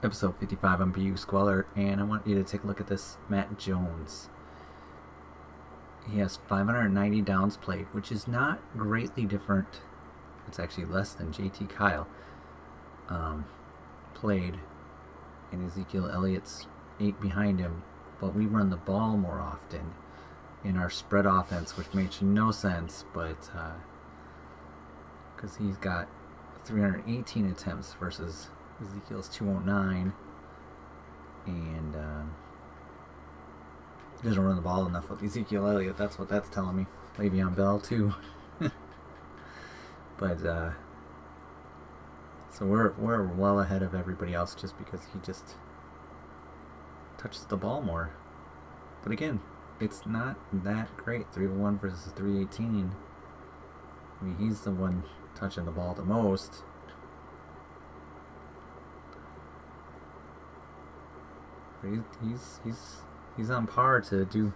Episode 55 on BU Squalor, and I want you to take a look at this Matt Jones. He has 590 downs played, which is not greatly different. It's actually less than JT Kyle played, and Ezekiel Elliott's 8 behind him, but we run the ball more often in our spread offense, which makes no sense, but because he's got 318 attempts versus Ezekiel's 209, and he doesn't run the ball enough with Ezekiel Elliott. That's what that's telling me. Le'Veon Bell too. But so we're well ahead of everybody else just because he just touches the ball more. But again, it's not that great. 301 versus 318. I mean, he's the one touching the ball the most. But he's on par to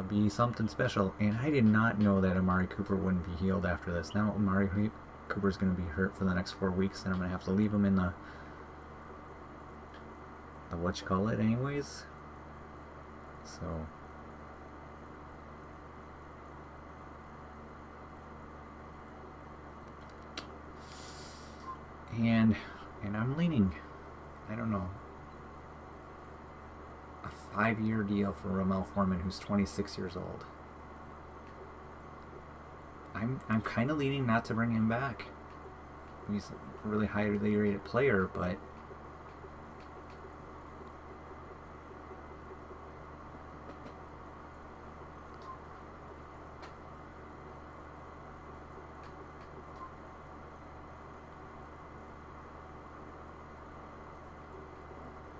be something special. And I did not know that Amari Cooper wouldn't be healed after this. Now Amari Cooper's going to be hurt for the next 4 weeks, and I'm going to have to leave him in the whatchamacallit anyways. So and I'm leaning, I don't know, a 5-year deal for Ramel Foreman, who's 26 years old. I'm kind of leaning not to bring him back. He's a really highly rated player, but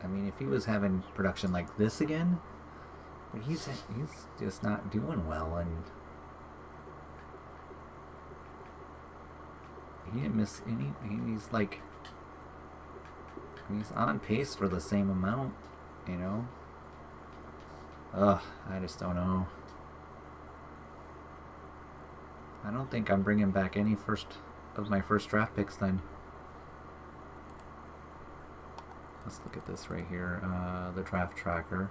I mean, if he was having production like this again, but he's just not doing well, and he didn't miss any. He's like, he's on pace for the same amount, you know. Ugh, I just don't know. I don't think I'm bringing back any of my first draft picks then. Let's look at this right here, the draft tracker.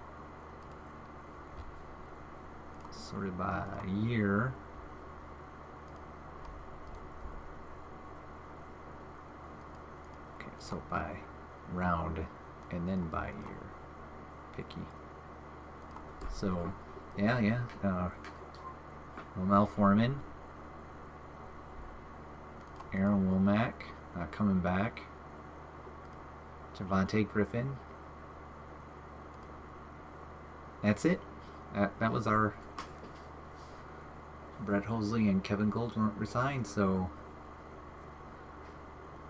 Sorted by year. Okay, so by round and then by year. Picky. So, yeah. Ramel Foreman. Aaron Womack, not coming back. Javonte Griffin. That's it. That was our Brett Hosley and Kevin Gold weren't resigned, so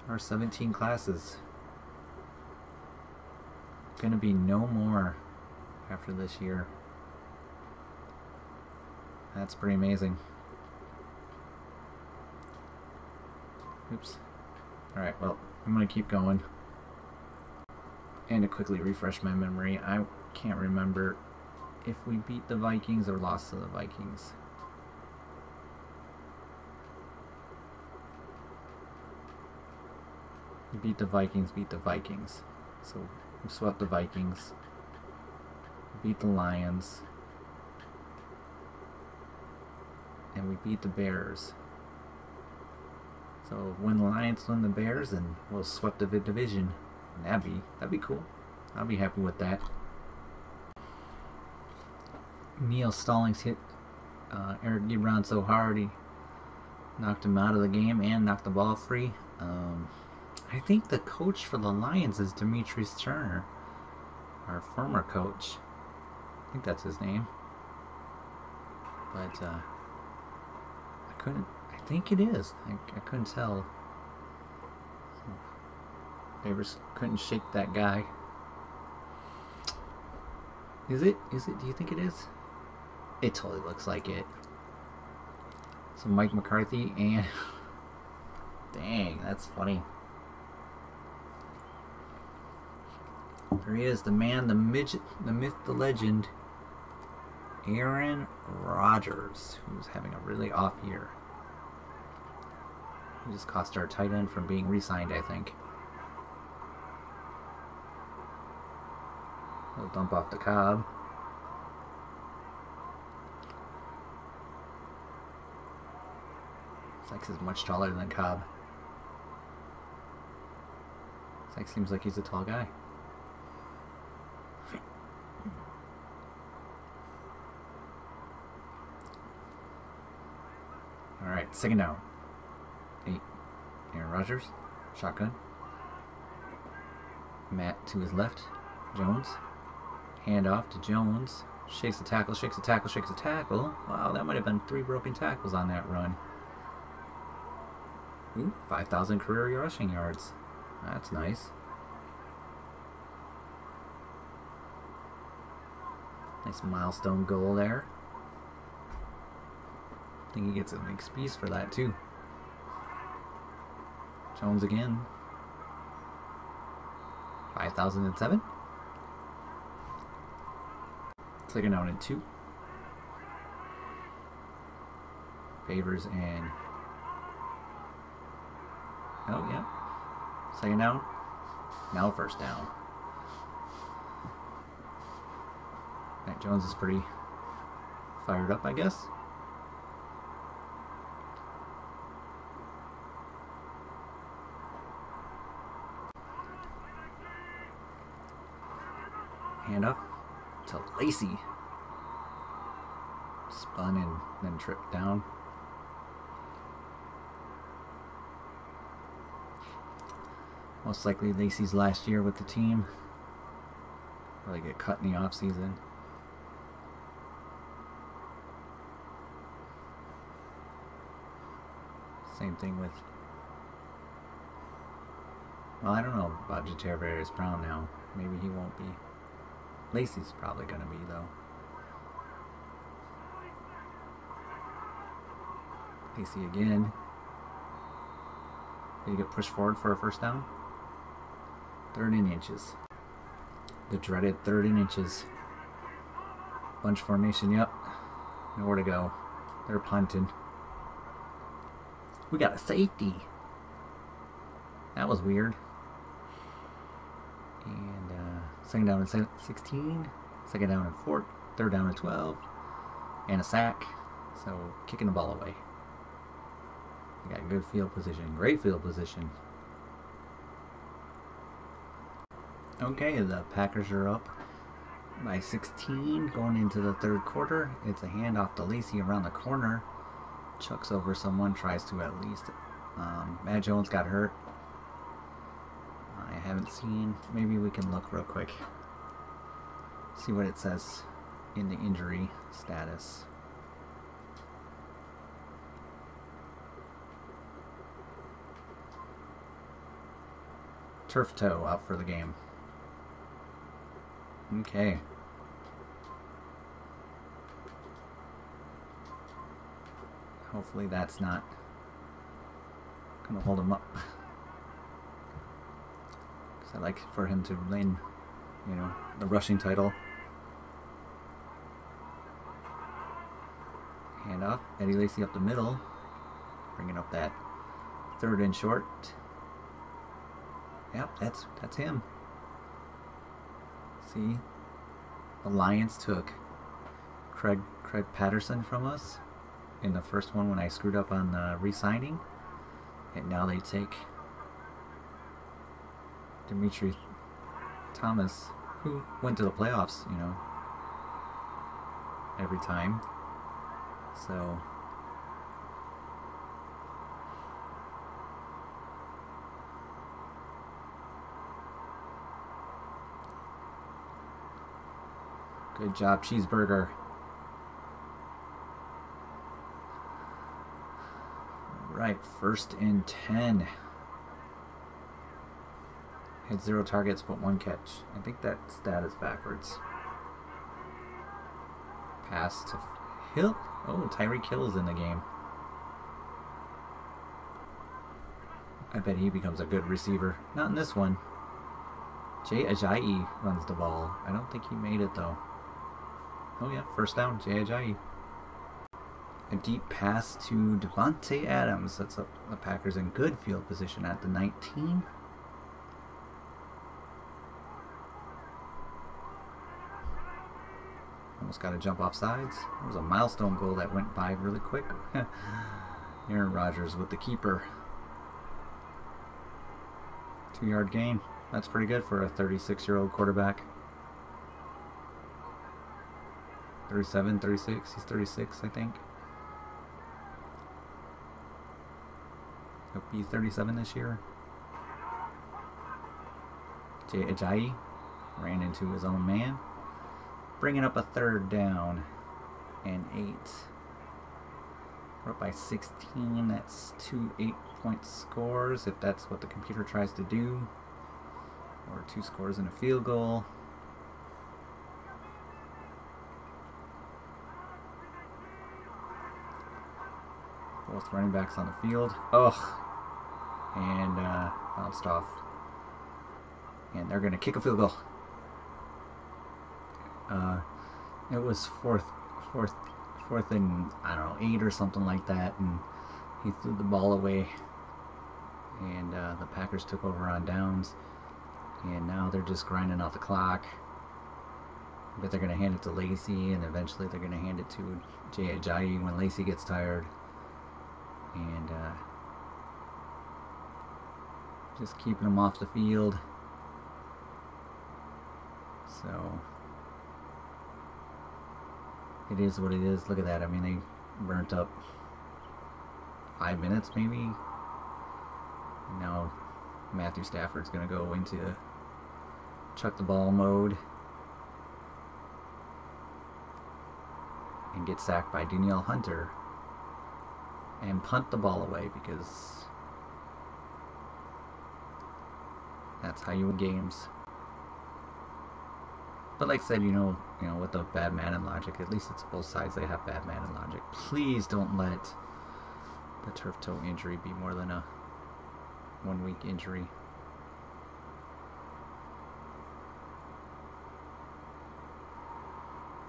our 17 classes. Gonna be no more after this year. That's pretty amazing. Oops. Alright, well, I'm gonna keep going. And to quickly refresh my memory, I can't remember if we beat the Vikings or lost to the Vikings. We beat the Vikings. So we swept the Vikings. Beat the Lions. And we beat the Bears. So when the Lions win the Bears, and we'll sweep the division. That'd be cool. I'll be happy with that. Neil Stallings hit Eric Ebron so hard he knocked him out of the game and knocked the ball free. I think the coach for the Lions is Demetrius Turner, our former coach. I think that's his name. But I think it is. I couldn't tell. Favors couldn't shake that guy. Is it? Do you think it is? It totally looks like it. So Mike McCarthy and dang, that's funny. There he is, the man, the midget, the myth, the legend, Aaron Rodgers, who's having a really off year. He just cost our tight end from being re-signed, I think. He'll dump off the Cobb. Sykes is much taller than Cobb. Sykes seems like he's a tall guy. Alright, second down. 8. Aaron Rodgers. Shotgun. Matt to his left. Jones. Hand off to Jones. Shakes the tackle, shakes the tackle, shakes the tackle. Wow, that might have been 3 broken tackles on that run. Ooh, 5,000 career rushing yards. That's nice. Nice milestone goal there. I think he gets a big piece for that too. Jones again. 5,007. Second down and 2. Favors and... oh, yeah. Second down. Now first down. Matt Jones is pretty fired up, I guess. Hand up to Lacey. Spun and then tripped down. Most likely Lacey's last year with the team. Probably get cut in the off season. Same thing with... well, I don't know about Jatarius Brown now. Maybe he won't be. Lacey's probably going to be, though. Lacey again. Did he get pushed forward for a first down? 3rd and inches. The dreaded 3rd and inches. Bunch formation, yep. Nowhere to go. They're punting. We got a safety. That was weird. And second down and 16. Second down and 4. 3rd down and 12. And a sack. So kicking the ball away. We got good field position. Great field position. Okay, the Packers are up by 16 going into the 3rd quarter. It's a handoff to Lacey around the corner. Chucks over someone, tries to at least. Matt Jones got hurt. I haven't seen. Maybe we can look real quick. See what it says in the injury status. Turf toe out for the game. Okay. Hopefully that's not gonna hold him up. Because I like for him to win, you know, the rushing title. Hand off. Eddie Lacy up the middle. Bringing up that 3rd and short. Yep, that's him. See? The Lions took Craig Patterson from us in the first one when I screwed up on re-signing. And now they take Dimitri Thomas, who went to the playoffs, you know, every time. So... good job, Cheeseburger. Alright, 1st and 10. Had 0 targets but 1 catch. I think that stat is backwards. Pass to Hill. Oh, Tyreek Hill is in the game. I bet he becomes a good receiver. Not in this one. Jay Ajayi runs the ball. I don't think he made it though. Oh yeah, first down, Jay Ajayi. A deep pass to Devontae Adams. That's up the Packers in good field position at the 19. Almost got a jump off sides. It was a milestone goal that went by really quick. Aaron Rodgers with the keeper. 2-yard gain. That's pretty good for a 36-year-old quarterback. 37, 36. He's 36, I think. He'll be 37 this year. Jay Ajayi ran into his own man. Bringing up a 3rd down and 8. We're up by 16. That's 2 8-point scores if that's what the computer tries to do. Or 2 scores and a field goal. Both running backs on the field. Ugh. And bounced off. And they're going to kick a field goal. It was fourth and, I don't know, 8 or something like that, and he threw the ball away, and the Packers took over on downs, and now they're just grinding out the clock. But they're going to hand it to Lacey, and eventually they're going to hand it to Jay Ajayi when Lacey gets tired, and just keeping him off the field. So it is what it is. Look at that. I mean, they burnt up 5 minutes maybe. And now Matthew Stafford's going to go into chuck the ball mode and get sacked by Danielle Hunter and punt the ball away, because that's how you win games. But like I said, you know, with the bad man and logic, at least it's both sides. They have bad man and logic. Please don't let the turf toe injury be more than a 1-week injury.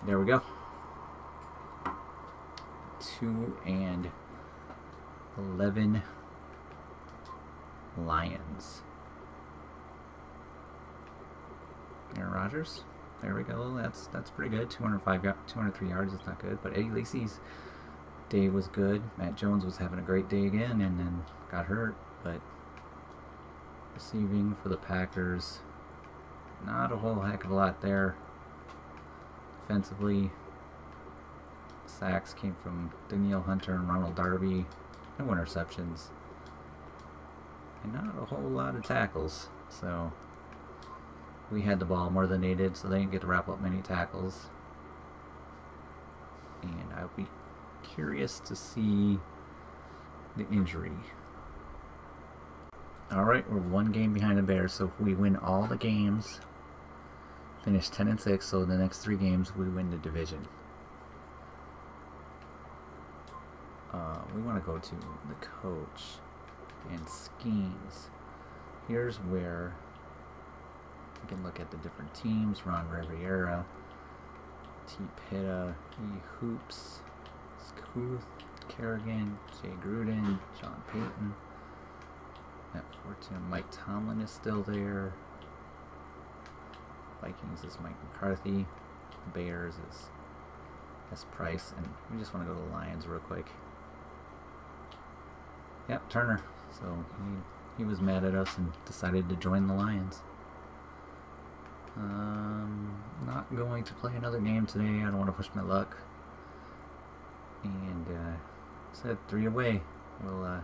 There we go. 2-11 Lions. Aaron Rodgers. There we go. That's pretty good. 203 yards is not good, but Eddie Lacy's day was good. Matt Jones was having a great day again, and then got hurt. But receiving for the Packers, not a whole heck of a lot there. Defensively, sacks came from Danielle Hunter and Ronald Darby. No interceptions, and not a whole lot of tackles. So we had the ball more than they did, so they didn't get to wrap up many tackles. And I'll be curious to see the injury. Alright, we're 1 game behind the Bears, so if we win all the games, finish 10-6, so the next 3 games we win the division. We want to go to the coach and schemes. Here's where we can look at the different teams. Ron Rivera, T. Pitta, E. Hoops, Skuth, Kerrigan, Jay Gruden, John Payton. At 14, Mike Tomlin is still there. Vikings is Mike McCarthy. Bears is S. Price. And we just want to go to the Lions real quick. Yep, Turner. So he was mad at us and decided to join the Lions. Not going to play another game today. I don't want to push my luck. And said 3 away. Well,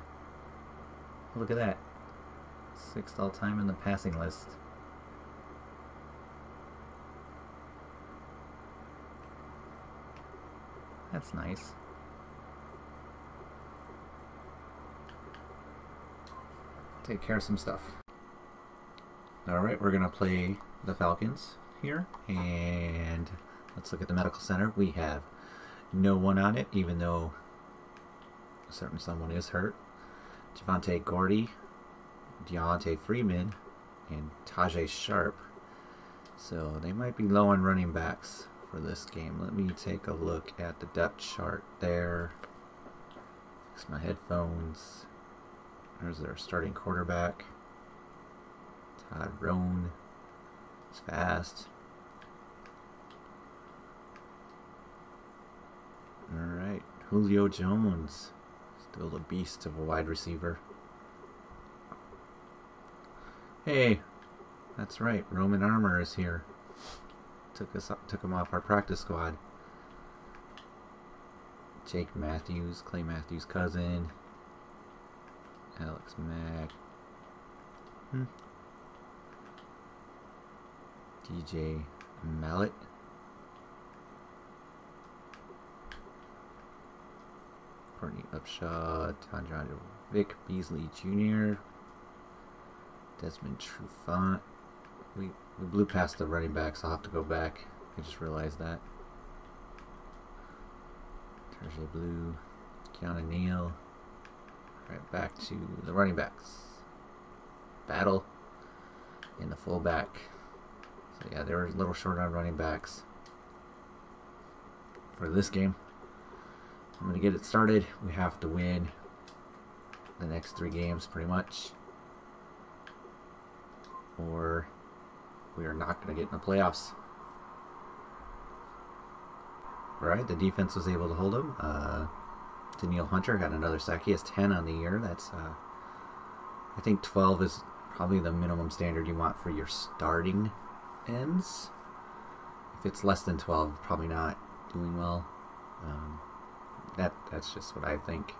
look at that. 6th all time in the passing list. That's nice. Take care of some stuff. Alright, we're going to play the Falcons here. And let's look at the medical center. We have no one on it, even though a certain someone is hurt. Javonte Gordy, Deontay Freeman, and Tajay Sharp. So they might be low on running backs for this game. Let me take a look at the depth chart there. Fix my headphones. There's their starting quarterback. Todd Roan is fast. Alright, Julio Jones. Still the beast of a wide receiver. Hey, that's right, Roman Armour is here. Took him off our practice squad. Jake Matthews, Clay Matthews' cousin. Alex Mack. DJ Mallet. Courtney Upshaw, Tanjano Vic Beasley Jr., Desmond Trufant. We blew past the running backs. I'll have to go back. I just realized that. Terje Blue, Keanu Neal. Right back to the running backs. Battle in the fullback. So yeah, they were a little short on running backs for this game. I'm going to get it started. We have to win the next 3 games pretty much, or we are not going to get in the playoffs. Alright, the defense was able to hold him. Daniil Hunter got another sack. He has 10 on the year. That's, I think 12 is probably the minimum standard you want for your starting ends. If it's less than 12, probably not doing well. That's just what I think.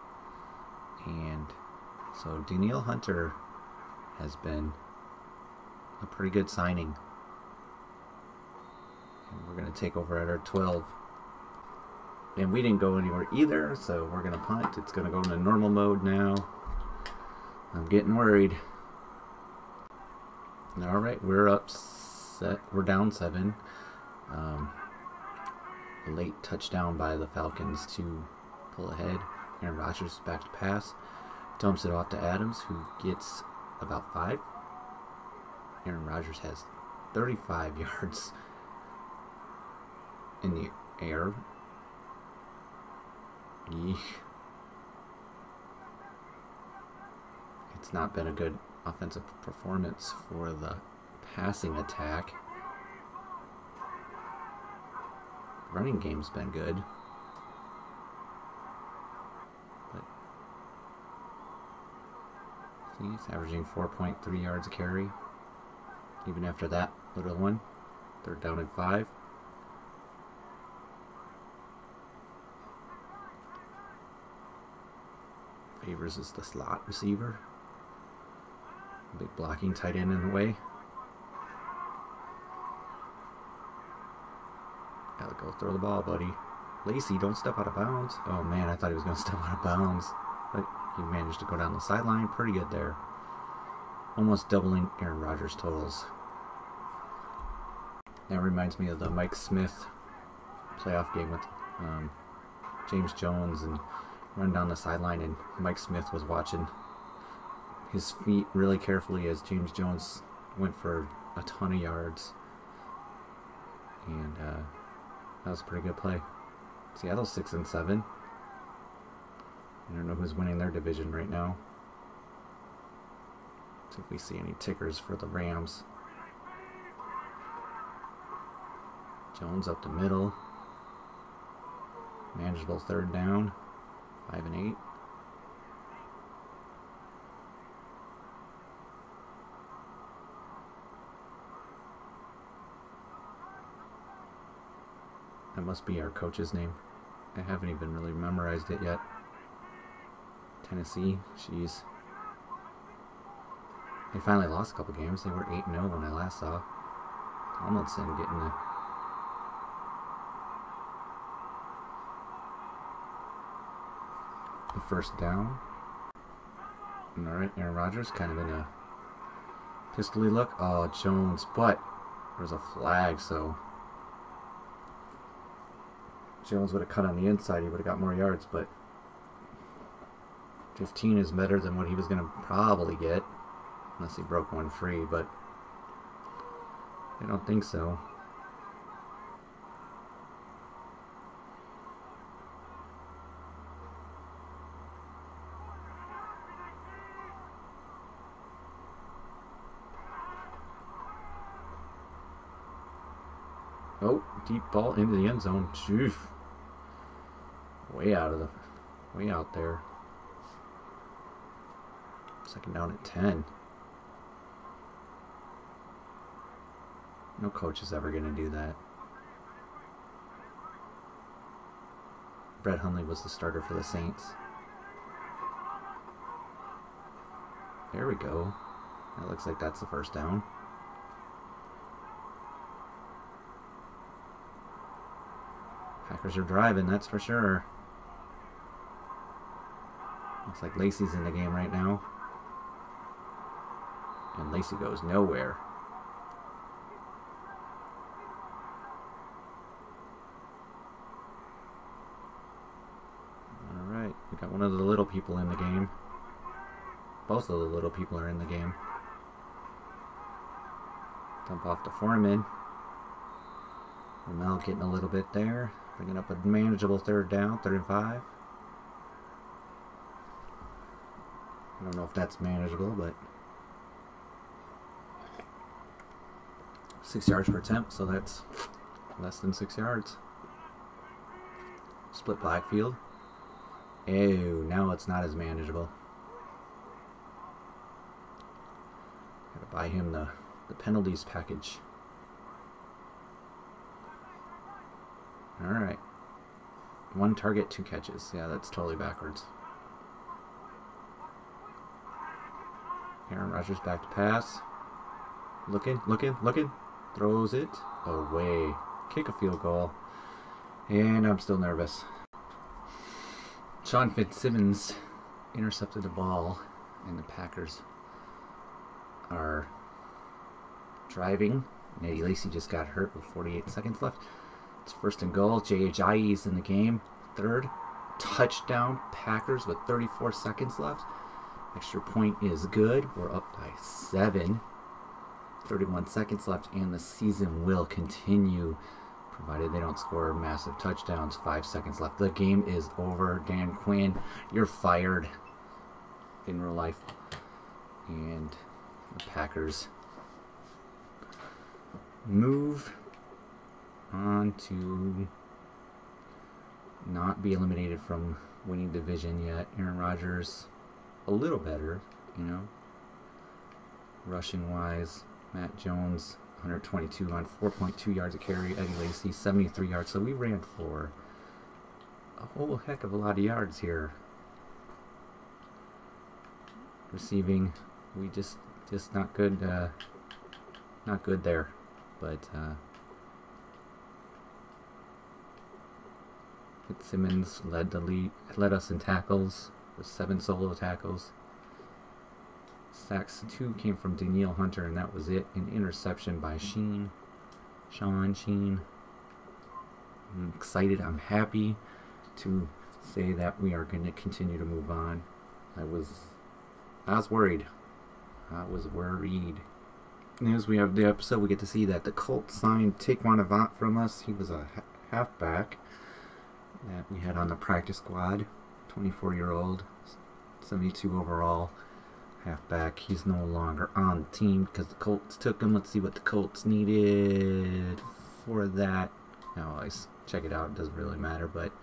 And so Daniil Hunter has been a pretty good signing. And we're going to take over at our 12. And we didn't go anywhere either, so we're going to punt. It's going to go into normal mode now. I'm getting worried. Alright, we're upset. We're down 7. A late touchdown by the Falcons to pull ahead. Aaron Rodgers back to pass. Dumps it off to Adams, who gets about 5. Aaron Rodgers has 35 yards in the air. Eesh. It's not been a good offensive performance for the passing attack. Running game's been good, but see, it's averaging 4.3 yards a carry. Even after that little one, 3rd down and 5. Favors is the slot receiver. Big blocking tight end in the way. Gotta go throw the ball, buddy. Lacey, don't step out of bounds. Oh man, I thought he was going to step out of bounds. But he managed to go down the sideline. Pretty good there. Almost doubling Aaron Rodgers' totals. That reminds me of the Mike Smith playoff game with James Jones, and run down the sideline, and Mike Smith was watching his feet really carefully as James Jones went for a ton of yards. And that was a pretty good play. Seattle's 6-7. I don't know who's winning their division right now. See if we see any tickers for the Rams. Jones up the middle. Manageable 3rd down. 5 and 8. That must be our coach's name. I haven't even really memorized it yet. Tennessee, jeez. They finally lost a couple games. They were 8-0 when I last saw. Tomlinson getting the 1st down. Alright, Aaron Rodgers kind of in a pistol-y look. Oh, Jones, but there's a flag, so Jones would have cut on the inside. He would have got more yards, but 15 is better than what he was going to probably get, unless he broke one free, but I don't think so. Oh, deep ball into the end zone. Jeez. way out there. Second down at 10. No coach is ever going to do that. Brett Hundley was the starter for the Saints. There we go. That looks like that's the first down. Packers are driving, that's for sure. Looks like Lacey's in the game right now. And Lacey goes nowhere. Alright, we got one of the little people in the game. Both of the little people are in the game. Dump off to Foreman. Ramel getting a little bit there. Bringing up a manageable third down, 3rd and 5. I don't know if that's manageable, but 6 yards per attempt, so that's less than 6 yards. Split backfield. Ew, now it's not as manageable. Gotta buy him the penalties package. Alright. 1 target, 2 catches. Yeah, that's totally backwards. Aaron Rodgers back to pass. Looking. Throws it away. Kick a field goal. And I'm still nervous. Sean Fitzsimmons intercepted the ball, and the Packers are driving. Eddie Lacy just got hurt with 48 seconds left. It's 1st and goal. J.H.I.E. is in the game. 3rd. Touchdown Packers with 34 seconds left. Extra point is good. We're up by 7. 31 seconds left, and the season will continue, provided they don't score massive touchdowns. 5 seconds left. The game is over. Dan Quinn, you're fired in real life. And the Packers move on to not be eliminated from winning division yet. Aaron Rodgers a little better, you know, rushing wise. Matt Jones 122 on 4.2 yards a carry. Eddie Lacy 73 yards. So we ran for a whole heck of a lot of yards here. Receiving, we just not good there, but Fitzsimmons led us in tackles with 7 solo tackles. Sacks 2 came from Danielle Hunter, and that was it. An interception by Sean Sheen. I'm excited. I'm happy to say that we are going to continue to move on. I was worried. And as we have the episode, we get to see that the Colts signed Taquan Avant from us. He was a halfback that we had on the practice squad. 24-year-old, 72 overall halfback. He's no longer on the team because the Colts took him. Let's see what the Colts needed for that. Now, always check it out. It doesn't really matter, but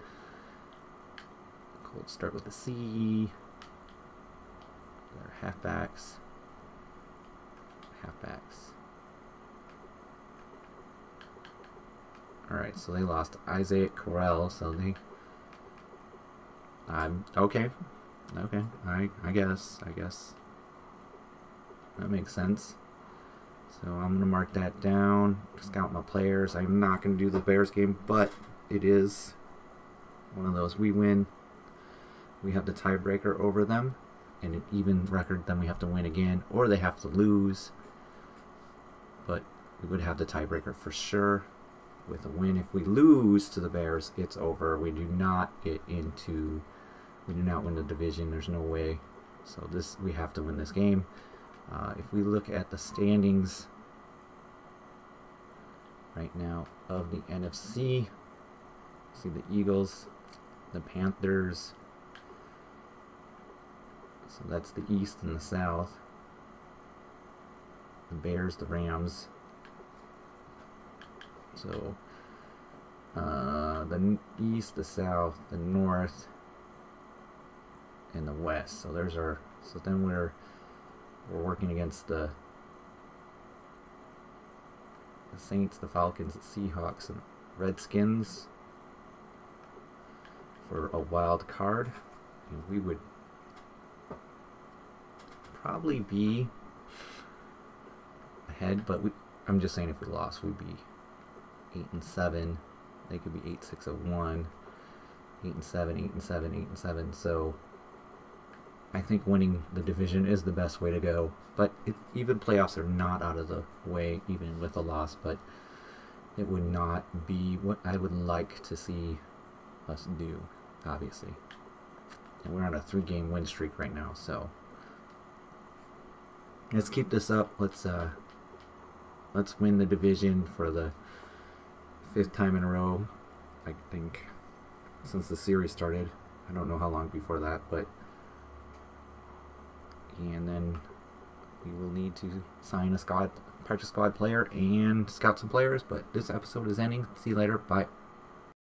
the Colts start with a C. They're halfbacks. Alright, so they lost Isaiah Correll, so they... okay. I guess. That makes sense. So I'm going to mark that down. Scout my players. I'm not going to do the Bears game, but it is one of those. We win. We have the tiebreaker over them. And an even record, then we have to win again. Or they have to lose. But we would have the tiebreaker for sure with a win. If we lose to the Bears, it's over. We do not win the division. There's no way. So we have to win this game. If we look at the standings right now of the NFC, see the Eagles, the Panthers. So that's the East and the South. The Bears, the Rams. So the east, the south, the north, and the west. So there's our. So then we're working against the Saints, the Falcons, the Seahawks, and Redskins for a wild card, and we would probably be ahead. But I'm just saying, if we lost, we'd be 8-7. They could be 8-6-1, 8-7, 8-7, 8-7. So I think winning the division is the best way to go. But even playoffs are not out of the way, even with a loss. But it would not be what I would like to see us do, obviously. And we're on a 3-game win streak right now, so let's keep this up. Let's win the division for the 5th time in a row, I think, since the series started. I don't know how long before that, but and then we will need to sign a practice squad player and scout some players. But this episode is ending. See you later. Bye.